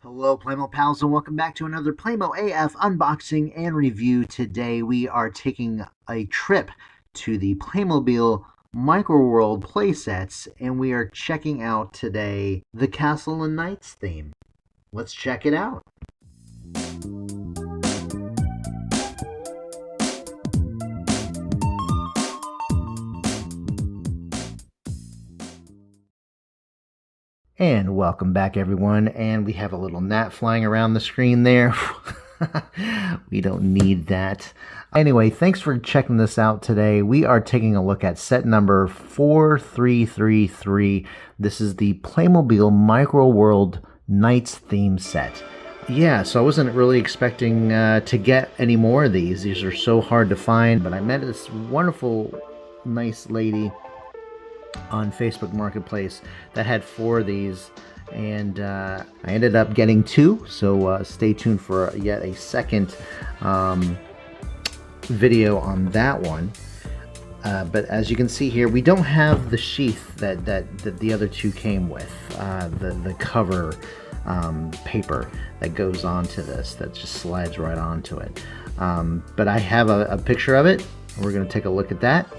Hello, Playmo pals, and welcome back to another Playmo AF unboxing and review. Today, we are taking a trip to the Playmobil Micro World playsets, and we are checking out today the Castle and Knights theme. Let's check it out. And welcome back, everyone. And we have a little gnat flying around the screen there. We don't need that. Anyway, thanks for checking this out today. We are taking a look at set number 4333. This is the Playmobil Micro World Knights theme set. Yeah, so I wasn't really expecting to get any more of these. These are so hard to find, but I met this wonderful, nice lady on Facebook Marketplace that had 4 of these, and I ended up getting 2, so stay tuned for yet a second video on that one. But as you can see here, we don't have the sheath that the other 2 came with, the cover paper that goes onto this, that just slides right onto it. But I have a picture of it. We're going to take a look at that.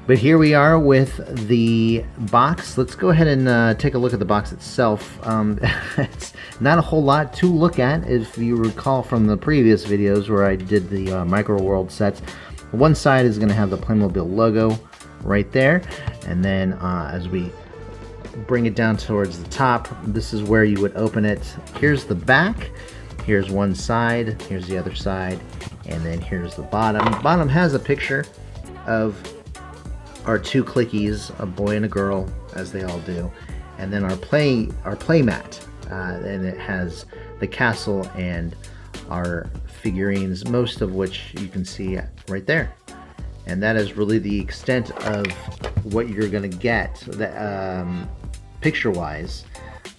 But here we are with the box. Let's go ahead and take a look at the box itself. It's not a whole lot to look at. If you recall from the previous videos where I did the Micro World sets, one side is going to have the Playmobil logo right there. And then as we bring it down towards the top, this is where you would open it. Here's the back. Here's one side. Here's the other side. And then here's the bottom. The bottom has a picture of our 2 clickies, a boy and a girl, as they all do, and then our play mat, and it has the castle and our figurines, most of which you can see right there. And that is really the extent of what you're going to get picture-wise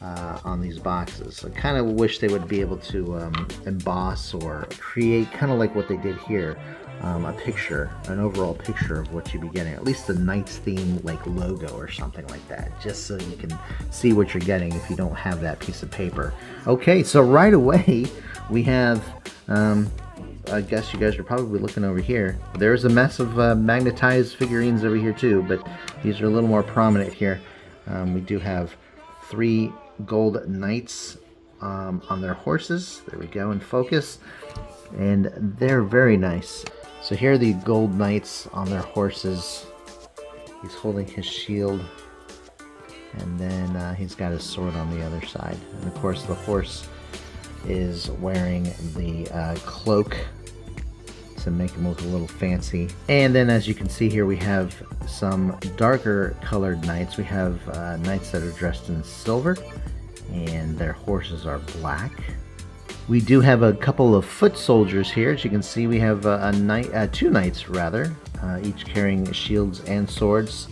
on these boxes. I kind of wish they would be able to emboss or create, kind of like what they did here, a picture, an overall picture of what you'd be getting, at least the Knights theme like logo or something like that, just so you can see what you're getting if you don't have that piece of paper. Okay, so right away we have, I guess you guys are probably looking over here. There's a mess of magnetized figurines over here too, but these are a little more prominent here. We do have 3 gold knights on their horses. There we go, in focus, and they're very nice. So here are the gold knights on their horses. He's holding his shield, and then he's got his sword on the other side. And of course the horse is wearing the cloak to make him look a little fancy. And then as you can see here, we have some darker colored knights. We have knights that are dressed in silver, and their horses are black. We do have a couple of foot soldiers here. As you can see, we have 2 knights rather, each carrying shields and swords,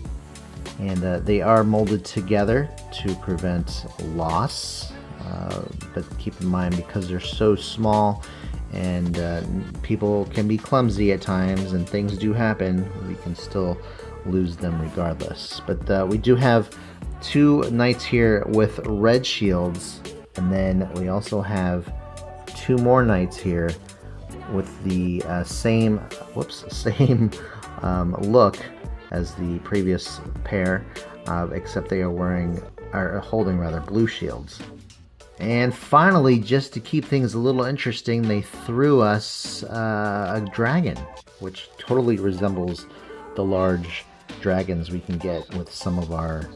and they are molded together to prevent loss. But keep in mind, because they're so small and people can be clumsy at times and things do happen, we can still lose them regardless. But we do have 2 knights here with red shields, and then we also have 2 more knights here with the same look as the previous pair, except they are holding blue shields. And finally, just to keep things a little interesting, they threw us a dragon, which totally resembles the large dragons we can get with some of our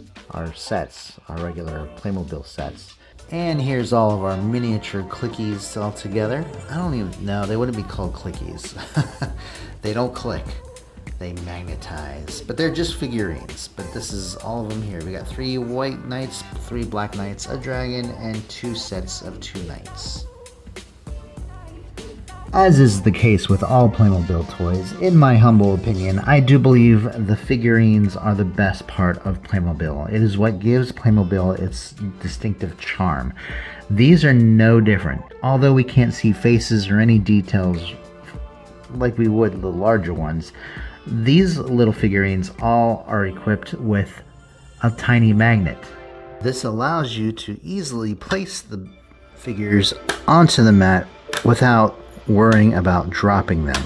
sets, our regular Playmobil sets. And here's all of our miniature clickies all together. I don't even know, they wouldn't be called clickies. They don't click, they magnetize, but they're just figurines. But this is all of them here. We got 3 white knights, 3 black knights, a dragon, and 2 sets of 2 knights. As is the case with all Playmobil toys, in my humble opinion, I do believe the figurines are the best part of Playmobil. It is what gives Playmobil its distinctive charm. These are no different. Although we can't see faces or any details like we would the larger ones, these little figurines all are equipped with a tiny magnet. This allows you to easily place the figures onto the mat without worrying about dropping them.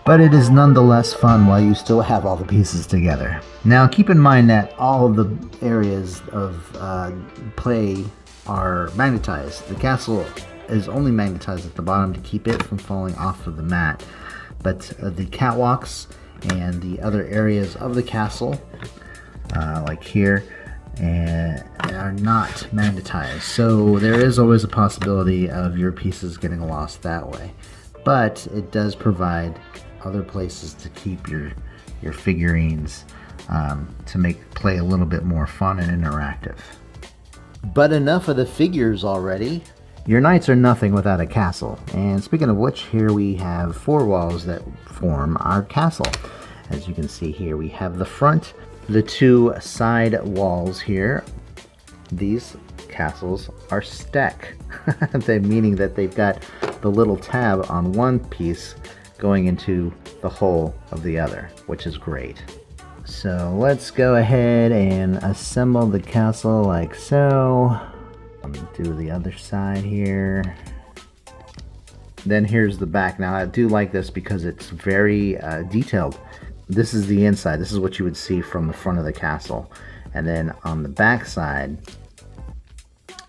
But it is nonetheless fun while you still have all the pieces together. Now keep in mind that all of the areas of play are magnetized. The castle is only magnetized at the bottom to keep it from falling off of the mat. But the catwalks and the other areas of the castle, like here, are not magnetized. So there is always a possibility of your pieces getting lost that way. But it does provide other places to keep your figurines to make play a little bit more fun and interactive. But enough of the figures already. Your knights are nothing without a castle. And speaking of which, here we have 4 walls that form our castle. As you can see here, we have the front, the 2 side walls here. These castles are stack, meaning that they've got the little tab on one piece going into the hole of the other, which is great. So let's go ahead and assemble the castle like so. Do the other side here. Then here's the back. Now I do like this because it's very detailed. This is the inside. This is what you would see from the front of the castle. And then on the back side,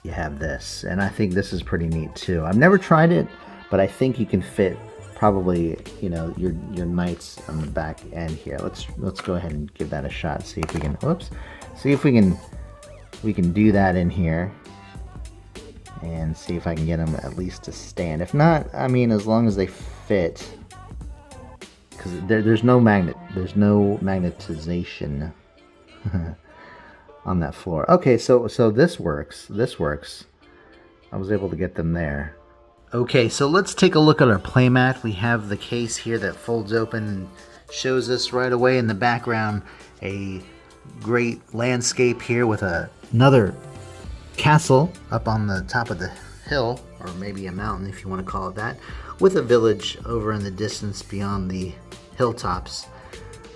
you have this. And I think this is pretty neat too. I've never tried it, but I think you can fit probably, you know, your knights on the back end here. Let's go ahead and give that a shot. See if we can. Whoops. See if we can do that in here, and see if I can get them at least to stand. If not, I mean, as long as they fit, because there's no magnetization on that floor. Okay, so this works. I was able to get them there. Okay, so let's take a look at our playmat. We have the case here that folds open and shows us right away in the background a great landscape here with another castle up on the top of the hill, or maybe a mountain if you want to call it that, with a village over in the distance beyond the hilltops,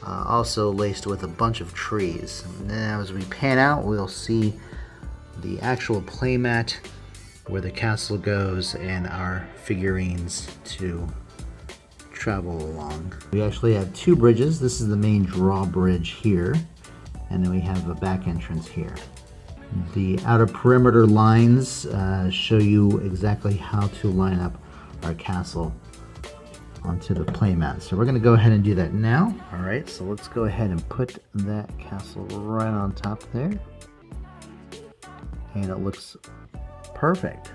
also laced with a bunch of trees. And then as we pan out, we'll see the actual playmat where the castle goes and our figurines to travel along. We actually have 2 bridges. This is the main drawbridge here, and then we have a back entrance here. The outer perimeter lines show you exactly how to line up our castle onto the playmat. So we're going to go ahead and do that now. All right, so let's go ahead and put that castle right on top there. And it looks perfect.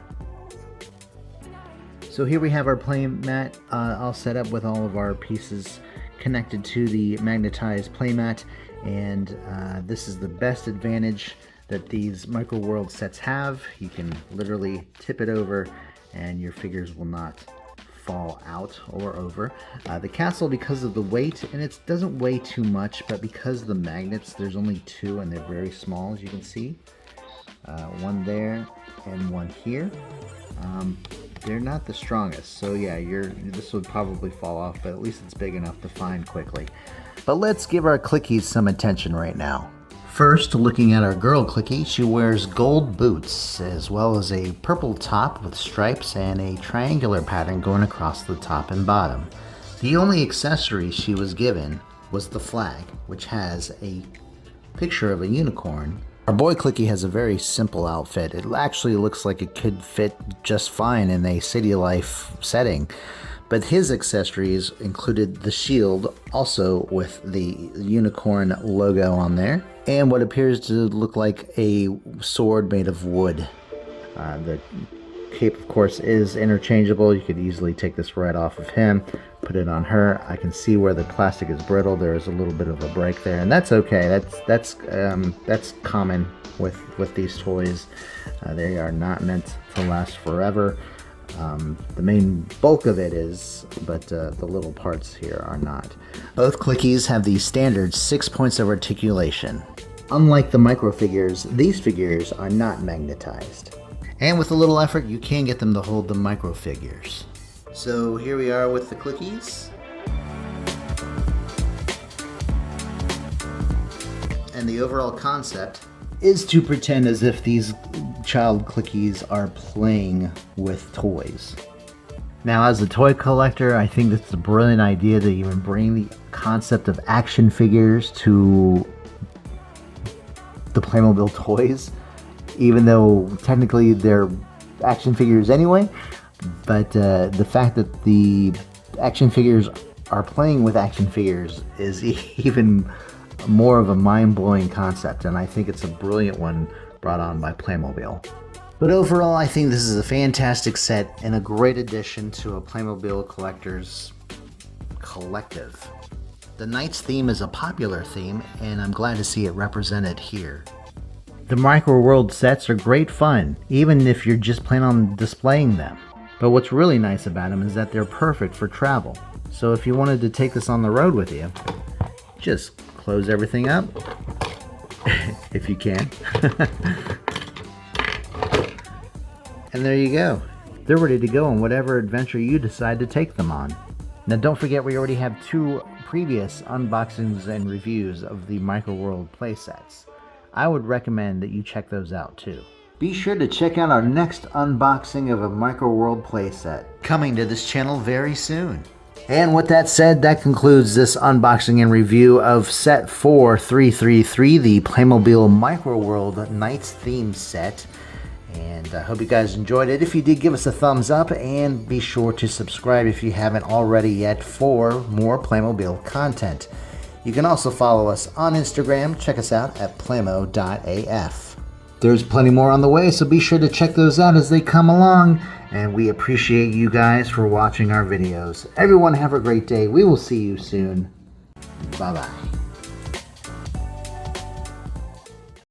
So here we have our playmat all set up with all of our pieces connected to the magnetized playmat, and this is the best advantage that these micro world sets have. You can literally tip it over and your figures will not fall out or over. The castle, because of the weight, and it doesn't weigh too much, but because of the magnets, there's only 2 and they're very small, as you can see. One there and one here. They're not the strongest, so yeah, this would probably fall off, but at least it's big enough to find quickly. But let's give our clickies some attention right now. First, looking at our girl clicky, she wears gold boots, as well as a purple top with stripes and a triangular pattern going across the top and bottom. The only accessory she was given was the flag, which has a picture of a unicorn. Our boy Clicky has a very simple outfit. It actually looks like it could fit just fine in a city life setting. But his accessories included the shield, also with the unicorn logo on there, and what appears to look like a sword made of wood. The cape, of course, is interchangeable. You could easily take this right off of him, put it on her. I can see where the plastic is brittle. There is a little bit of a break there, and that's okay. That's common with these toys. They are not meant to last forever. The main bulk of it is, but the little parts here are not. Both clickies have the standard 6 points of articulation. Unlike the micro figures, these figures are not magnetized. And with a little effort, you can get them to hold the micro figures. So here we are with the clickies. And the overall concept is to pretend as if these child clickies are playing with toys. Now, as a toy collector, I think it's a brilliant idea to even bring the concept of action figures to the Playmobil toys, even though technically they're action figures anyway. But the fact that the action figures are playing with action figures is even more of a mind-blowing concept, and I think it's a brilliant one brought on by Playmobil. But overall, I think this is a fantastic set and a great addition to a Playmobil collector's collective. The Knights theme is a popular theme, and I'm glad to see it represented here. The Micro World sets are great fun, even if you're just planning on displaying them. But what's really nice about them is that they're perfect for travel. So if you wanted to take this on the road with you, just close everything up, if you can. And there you go. They're ready to go on whatever adventure you decide to take them on. Now don't forget, we already have 2 previous unboxings and reviews of the Micro World playsets. I would recommend that you check those out too. Be sure to check out our next unboxing of a Micro World playset, coming to this channel very soon. And with that said, that concludes this unboxing and review of set 4333, the Playmobil Micro World Knights theme set. And I hope you guys enjoyed it. If you did, give us a thumbs up, and be sure to subscribe if you haven't already yet for more Playmobil content. You can also follow us on Instagram. Check us out at playmo.af. There's plenty more on the way, so be sure to check those out as they come along. And we appreciate you guys for watching our videos. Everyone have a great day. We will see you soon. Bye-bye.